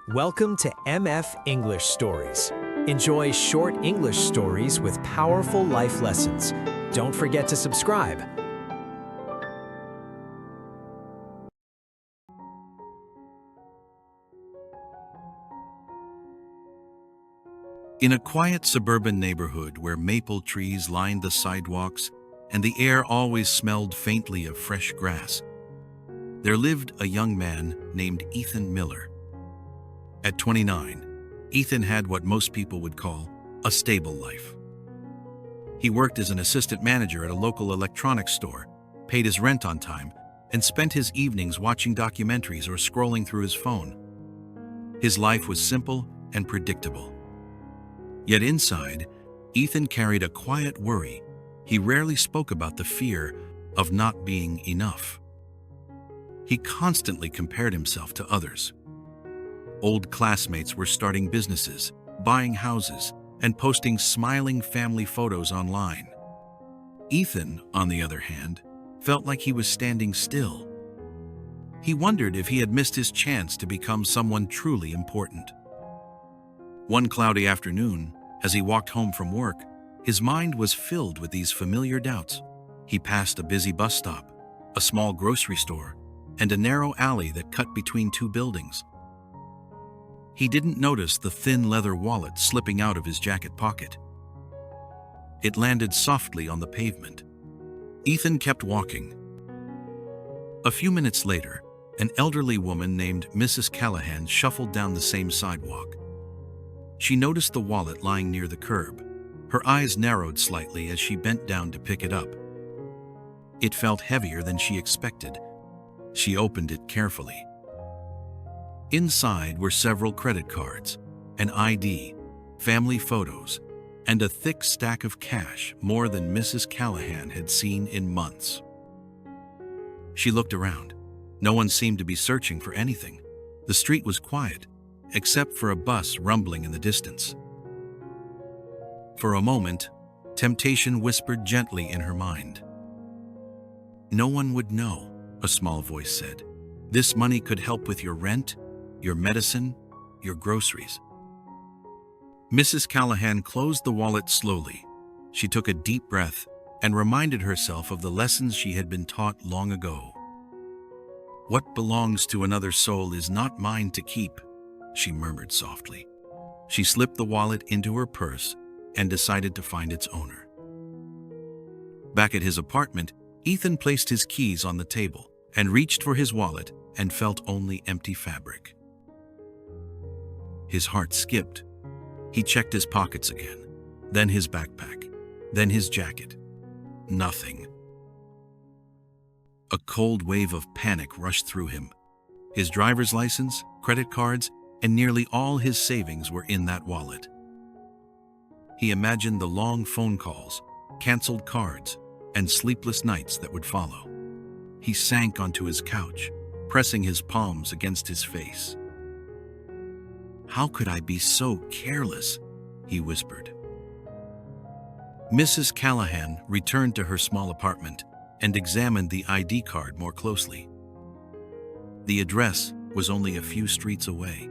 Welcome to MF English Stories. Enjoy short English stories with powerful life lessons. Don't forget to subscribe. In a quiet suburban neighborhood where maple trees lined the sidewalks and the air always smelled faintly of fresh grass, there lived a young man named Ethan Miller. At 29, Ethan had what most people would call a stable life. He worked as an assistant manager at a local electronics store, paid his rent on time, and spent his evenings watching documentaries or scrolling through his phone. His life was simple and predictable. Yet inside, Ethan carried a quiet worry. He rarely spoke about the fear of not being enough. He constantly compared himself to others. Old classmates were starting businesses, buying houses, and posting smiling family photos online. Ethan, on the other hand, felt like he was standing still. He wondered if he had missed his chance to become someone truly important. One cloudy afternoon, as he walked home from work, his mind was filled with these familiar doubts. He passed a busy bus stop, a small grocery store, and a narrow alley that cut between two buildings. He didn't notice the thin leather wallet slipping out of his jacket pocket. It landed softly on the pavement. Ethan kept walking. A few minutes later, an elderly woman named Mrs. Callahan shuffled down the same sidewalk. She noticed the wallet lying near the curb. Her eyes narrowed slightly as she bent down to pick it up. It felt heavier than she expected. She opened it carefully. Inside were several credit cards, an ID, family photos, and a thick stack of cash, more than Mrs. Callahan had seen in months. She looked around. No one seemed to be searching for anything. The street was quiet, except for a bus rumbling in the distance. For a moment, temptation whispered gently in her mind. "No one would know," a small voice said. "This money could help with your rent, your medicine, your groceries." Mrs. Callahan closed the wallet slowly. She took a deep breath and reminded herself of the lessons she had been taught long ago. "What belongs to another soul is not mine to keep," she murmured softly. She slipped the wallet into her purse and decided to find its owner. Back at his apartment, Ethan placed his keys on the table and reached for his wallet and felt only empty fabric. His heart skipped. He checked his pockets again, then his backpack, then his jacket. Nothing. A cold wave of panic rushed through him. His driver's license, credit cards, and nearly all his savings were in that wallet. He imagined the long phone calls, canceled cards, and sleepless nights that would follow. He sank onto his couch, pressing his palms against his face. "How could I be so careless?" he whispered. Mrs. Callahan returned to her small apartment and examined the ID card more closely. The address was only a few streets away,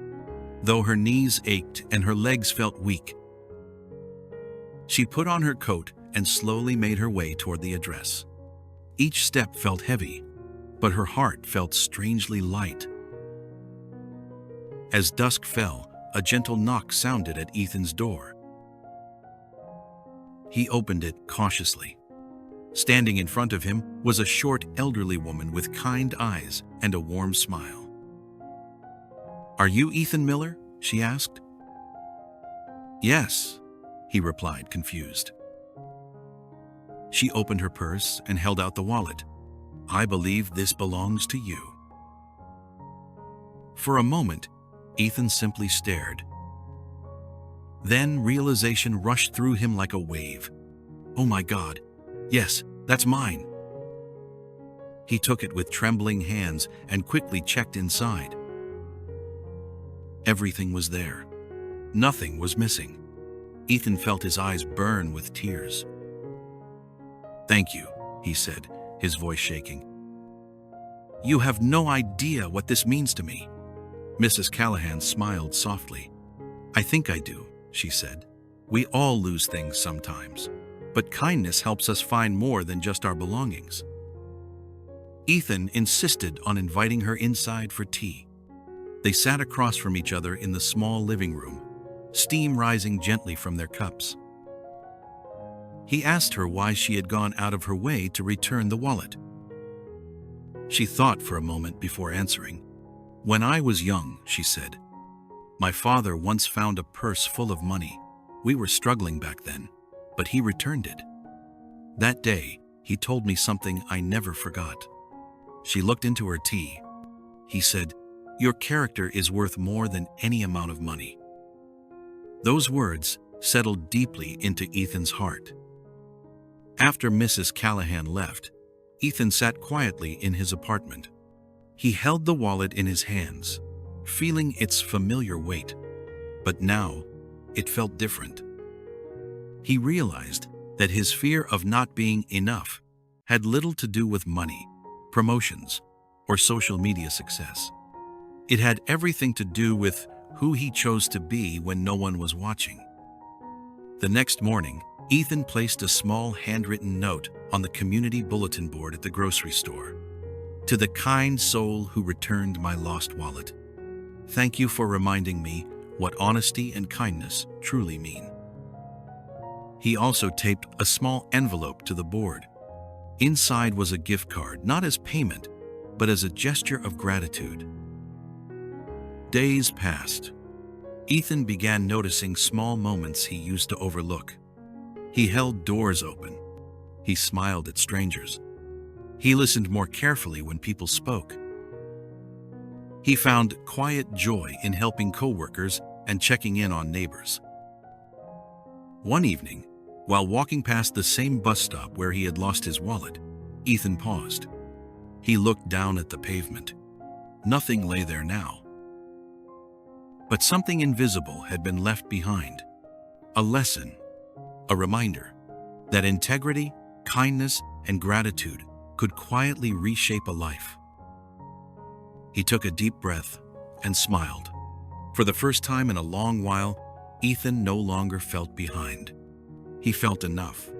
though her knees ached and her legs felt weak. She put on her coat and slowly made her way toward the address. Each step felt heavy, but her heart felt strangely light. As dusk fell, a gentle knock sounded at Ethan's door. He opened it cautiously. Standing in front of him was a short, elderly woman with kind eyes and a warm smile. "Are you Ethan Miller?" she asked. "Yes," he replied, confused. She opened her purse and held out the wallet. "I believe this belongs to you." For a moment, Ethan simply stared. Then realization rushed through him like a wave. "Oh my God, yes, that's mine." He took it with trembling hands and quickly checked inside. Everything was there. Nothing was missing. Ethan felt his eyes burn with tears. "Thank you," he said, his voice shaking. "You have no idea what this means to me." Mrs. Callahan smiled softly. "I think I do," she said. "We all lose things sometimes, but kindness helps us find more than just our belongings." Ethan insisted on inviting her inside for tea. They sat across from each other in the small living room, steam rising gently from their cups. He asked her why she had gone out of her way to return the wallet. She thought for a moment before answering. "When I was young," she said, "my father once found a purse full of money. We were struggling back then, but he returned it. That day, he told me something I never forgot." She looked into her tea. He said, "Your character is worth more than any amount of money." Those words settled deeply into Ethan's heart. After Mrs. Callahan left, Ethan sat quietly in his apartment. He held the wallet in his hands, feeling its familiar weight, but now it felt different. He realized that his fear of not being enough had little to do with money, promotions, or social media success. It had everything to do with who he chose to be when no one was watching. The next morning, Ethan placed a small handwritten note on the community bulletin board at the grocery store. "To the kind soul who returned my lost wallet. Thank you for reminding me what honesty and kindness truly mean." He also taped a small envelope to the board. Inside was a gift card, not as payment, but as a gesture of gratitude. Days passed. Ethan began noticing small moments he used to overlook. He held doors open. He smiled at strangers. He listened more carefully when people spoke. He found quiet joy in helping coworkers and checking in on neighbors. One evening, while walking past the same bus stop where he had lost his wallet, Ethan paused. He looked down at the pavement. Nothing lay there now. But something invisible had been left behind. A lesson, a reminder that integrity, kindness, and gratitude could quietly reshape a life. He took a deep breath and smiled. For the first time in a long while, Ethan no longer felt behind. He felt enough.